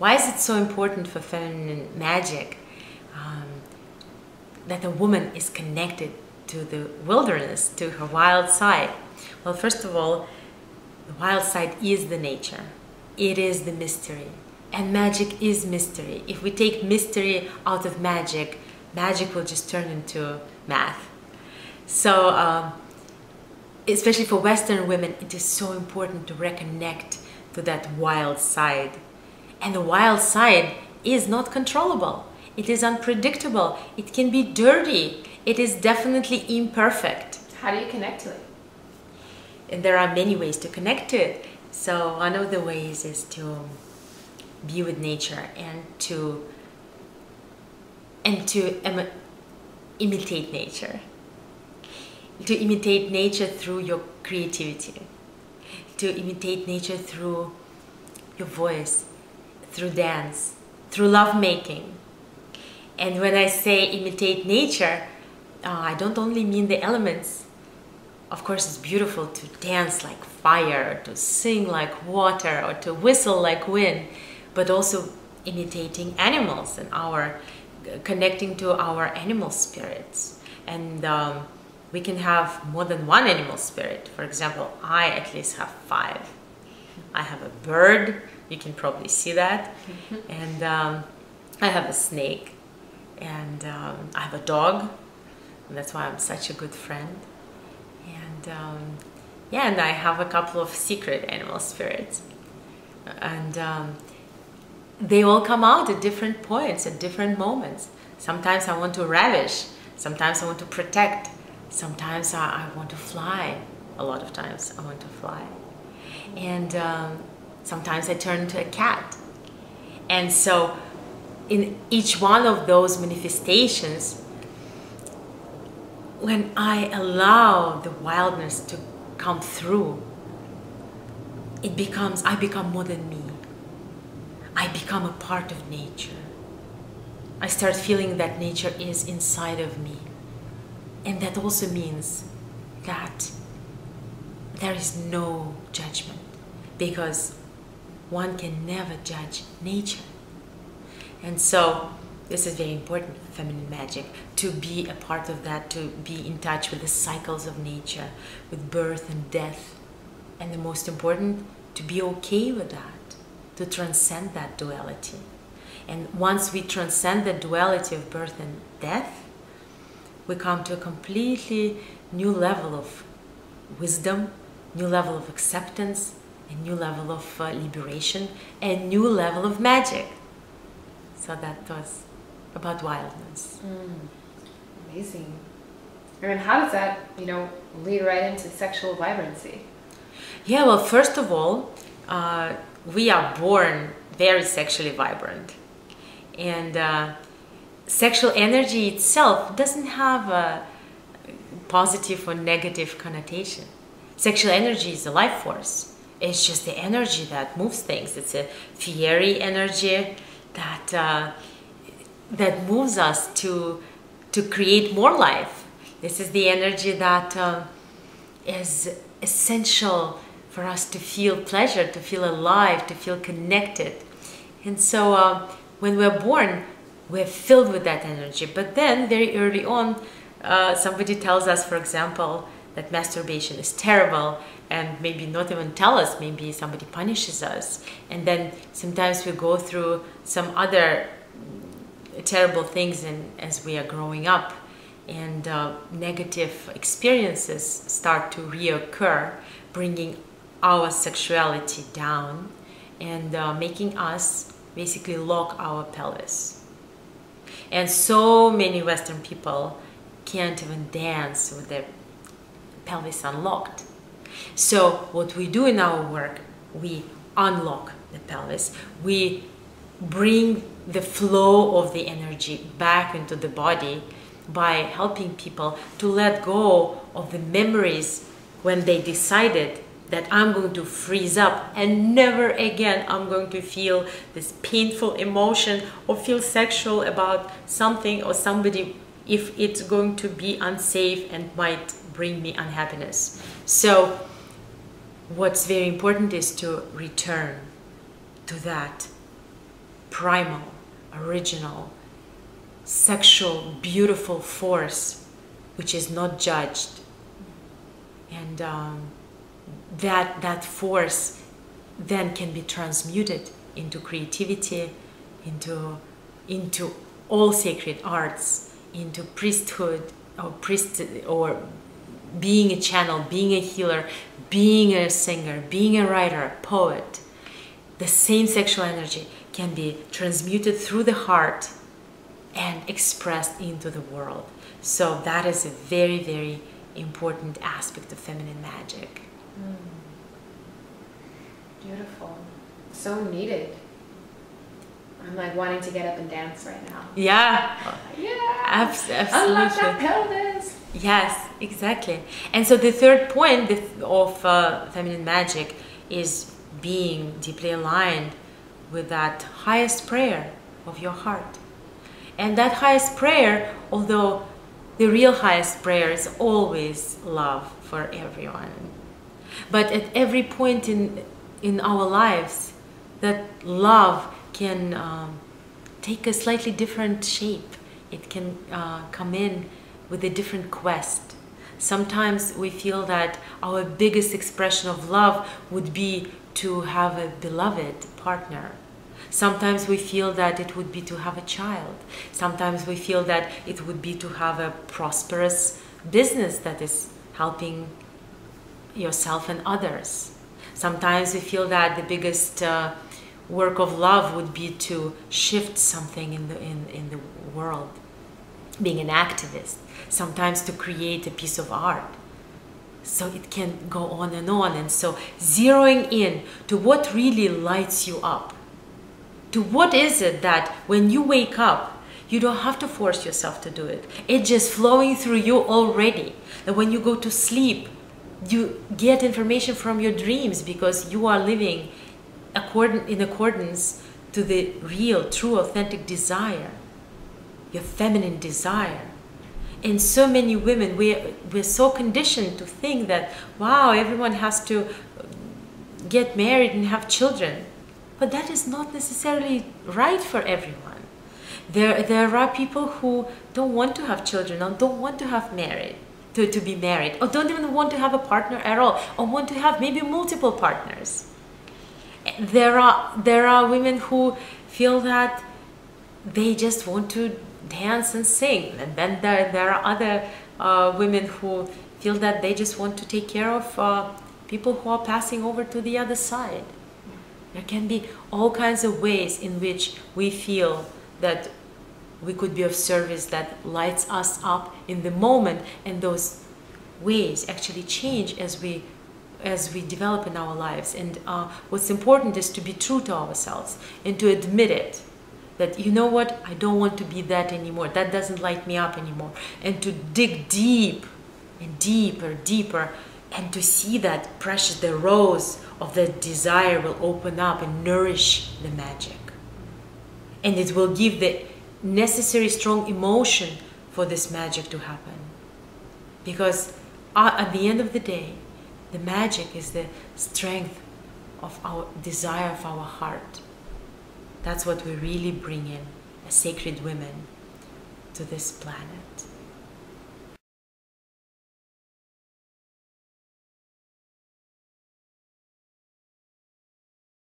Why is it so important for feminine magic that a woman is connected to the wilderness, to her wild side? Well, first of all, the wild side is the nature. It is the mystery. And magic is mystery. If we take mystery out of magic, magic will just turn into math. So, especially for Western women, it is so important to reconnect to that wild side. And the wild side is not controllable. It is unpredictable. It can be dirty. It is definitely imperfect. How do you connect to it? And there are many ways to connect to it. So one of the ways is to be with nature and to imitate nature. To imitate nature through your creativity. To imitate nature through your voice, through dance, through lovemaking. And when I say imitate nature, I don't only mean the elements. Of course, it's beautiful to dance like fire, or to sing like water, or to whistle like wind, but also imitating animals and connecting to our animal spirits. And we can have more than one animal spirit. For example, I at least have 5. I have a bird, you can probably see that, and I have a snake, and I have a dog, and that's why I'm such a good friend. And yeah, and I have a couple of secret animal spirits, and they all come out at different points, at different moments. Sometimes I want to ravish, sometimes I want to protect, sometimes I want to fly. A lot of times I want to fly, and sometimes I turn into a cat. And so in each one of those manifestations, when I allow the wildness to come through, I become more than me. I become a part of nature. I start feeling that nature is inside of me. And that also means that there is no judgment, because one can never judge nature. And so this is very important for feminine magic, to be a part of that, to be in touch with the cycles of nature, with birth and death. And the most important, to be okay with that, to transcend that duality. And once we transcend the duality of birth and death, we come to a completely new level of wisdom, new level of acceptance, a new level of liberation, a new level of magic. So that was about wildness. Amazing. And how does that, lead right into sexual vibrancy? Yeah, well, first of all, we are born very sexually vibrant. And sexual energy itself doesn't have a positive or negative connotation. Sexual energy is a life force. It's just the energy that moves things. It's a fiery energy that moves us to create more life. This is the energy that is essential for us to feel pleasure, to feel alive, to feel connected. And so when we're born, we're filled with that energy. But then very early on, somebody tells us, for example, that masturbation is terrible, and maybe not even tell us, maybe somebody punishes us. And then sometimes we go through some other terrible things as we are growing up, and negative experiences start to reoccur, bringing our sexuality down and making us basically lock our pelvis. And so many Western people can't even dance with their pelvis unlocked. So what we do in our work, we unlock the pelvis, we bring the flow of the energy back into the body by helping people to let go of the memories when they decided that I'm going to freeze up and never again I'm going to feel this painful emotion or feel sexual about something or somebody if it's going to be unsafe and might bring me unhappiness. So what's very important is to return to that primal, original, sexual, beautiful force which is not judged. And that force then can be transmuted into creativity, into all sacred arts, into priesthood or being a channel, being a healer, being a singer, being a writer, poet. The same sexual energy can be transmuted through the heart and expressed into the world. So that is a very, very important aspect of feminine magic. Beautiful. So needed. I'm like wanting to get up and dance right now. Yeah. Yeah. Absolutely. Unlock that pelvis. Yes, exactly. And so the third point of feminine magic is being deeply aligned with that highest prayer of your heart. And that highest prayer, although the real highest prayer is always love for everyone, but at every point in our lives, that love can take a slightly different shape. It can come in with a different quest. Sometimes we feel that our biggest expression of love would be to have a beloved partner. Sometimes we feel that it would be to have a child. Sometimes we feel that it would be to have a prosperous business that is helping yourself and others. Sometimes we feel that the biggest work of love would be to shift something in the world, being an activist. Sometimes to create a piece of art. So it can go on. And so zeroing in to what really lights you up. To what is it that when you wake up, you don't have to force yourself to do it. It's just flowing through you already. And when you go to sleep, you get information from your dreams because you are living in accordance to the real, true, authentic desire, your feminine desire. And so many women, we're so conditioned to think that, wow, everyone has to get married and have children. But that is not necessarily right for everyone. There are people who don't want to have children or don't want to have to be married, or don't even want to have a partner at all, or want to have maybe multiple partners. There are women who feel that they just want to dance and sing, and then there are other women who feel that they just want to take care of people who are passing over to the other side. There can be all kinds of ways in which we feel that we could be of service that lights us up in the moment, and those ways actually change as we develop in our lives. And what's important is to be true to ourselves and to admit it, that you know what, I don't want to be that anymore, that doesn't light me up anymore, and to dig deep and deeper, and to see that the rose of the desire will open up and nourish the magic, and it will give the necessary strong emotion for this magic to happen. Because at the end of the day, the magic is the strength of our desire of our heart. That's what we really bring in as sacred women to this planet.